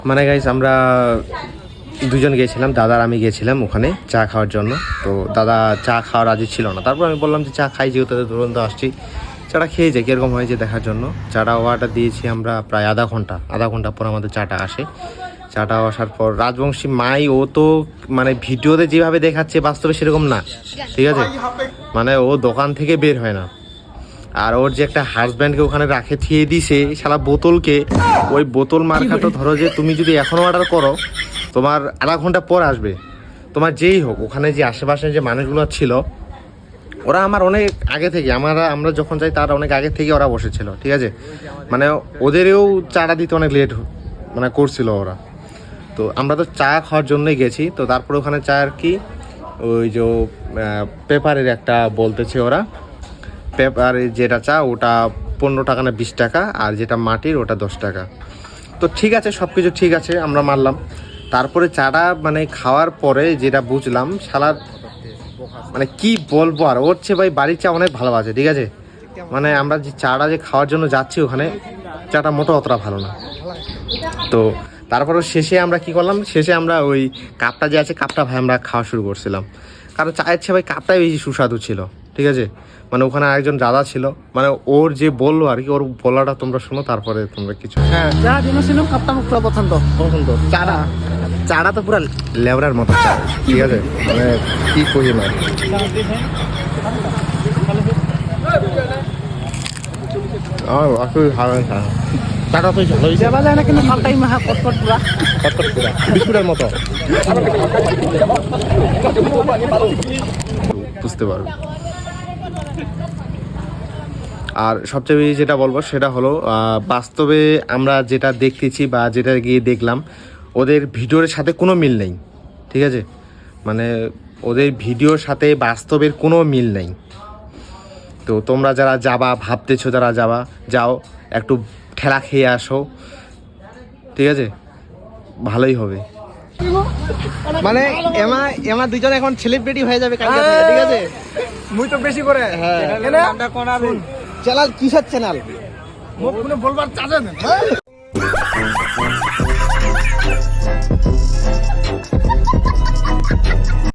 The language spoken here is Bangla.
মানে গাইস আমরা দুজন গিয়েছিলাম, দাদা আর আমি গিয়েছিলাম ওখানে চা খাওয়ার জন্য। তো দাদা চা খাওয়ার রাজি ছিল না, তারপর আমি বললাম যে চা খাই, যেহেতু তুরন্ত আসছি চাটা খেয়ে যাই কীরকম হয়েছে দেখার জন্য। চাটা অর্ডার দিয়েছি আমরা প্রায় আধা ঘন্টা পর আমাদের চাটা আসে। চাটা আসার পর রাজবংশী মাই ও তো মানে ভিডিওতে যেভাবে দেখাচ্ছে বাস্তবে সেরকম না, ঠিক আছে? মানে ও দোকান থেকে বের হয় না, আর ওর যে একটা হাজব্যান্ডকে ওখানে রাখে থিয়ে দিছে শালা বোতলকে, ওই বোতল মার্কা তো ধরো যে তুমি যদি এখনও অর্ডার করো তোমার আধা ঘন্টা পর আসবে। তোমার যেই হোক ওখানে যে আশেপাশে যে মানুষগুলো ছিল ওরা আমার অনেক আগে থেকে আমরা যখন যাই তার অনেক আগে থেকে ওরা বসেছিল, ঠিক আছে? মানে ওদেরও চাটা দিতে অনেক লেট মানে করছিল ওরা। তো আমরা তো চা খাওয়ার জন্যই গেছি। তো তারপরে ওখানে চা আর কি ওই যে পেপারের একটা বলতেছে ওরা, পেপারের যেটা চা ওটা 15 টাকা না 20 টাকা, আর যেটা মাটির ওটা 10 টাকা। তো ঠিক আছে, সব কিছু ঠিক আছে, আমরা মানলাম। তারপরে চাটা মানে খাওয়ার পরে যেটা বুঝলাম শালার মানে কি বলবো আর, ওর চেয়ে ভাই বাড়ির চা অনেক ভালো আছে, ঠিক আছে? মানে আমরা যে চাটা যে খাওয়ার জন্য যাচ্ছি ওখানে চাটা মোটো অতটা ভালো না। তো তারপরে শেষে আমরা কি করলাম, শেষে আমরা ওই কাপটা যে আছে কাপটা ভাই আমরা খাওয়া শুরু করছিলাম, কারণ চায়ের চেয়ে ভাই কাপটাই বেশি সুস্বাদু ছিল, ঠিক আছে? মানে ওখানে একজন দাদা ছিল, মানে ওর যে বললো আর কি, ওর বলাটা তোমরা শোনো তারপরে তোমরা কিছু। হ্যাঁ, যা জেনেছিলাম কাপটা মুখ পুরো পছন্দ। চাটা তো পুরো লেবরার মতো চা, ঠিক আছে? মানে কি করি না, চাটা তো ভালো হয়েছে, দেওয়া যায় না কিন্তু ফালটাই মাহা কটকট পুরা বিস্কুটের মতো বুঝতে পারবে। আর সবচেয়ে বেশি যেটা বলবো সেটা হলো বাস্তবে আমরা যেটা দেখতেছি বা যেটা গিয়ে দেখলাম ওদের ভিডিওর সাথে কোনো মিল নেই, ঠিক আছে? মানে ওদের ভিডিওর সাথে বাস্তবের কোনো মিল নেই। তো তোমরা যারা যাবা ভাবতেছো, যারা যাও একটু ঠেলা খেয়ে আসো, ঠিক আছে? ভালোই হবে। মানে এমা দুজন এখন সেলিব্রিটি হয়ে যাবে কালকে থেকে, ঠিক আছে? মুই তো বেশি করে হ্যাঁ, চ্যানেল কিসের চ্যানেল মুখ কোনো বলবার চাচা না।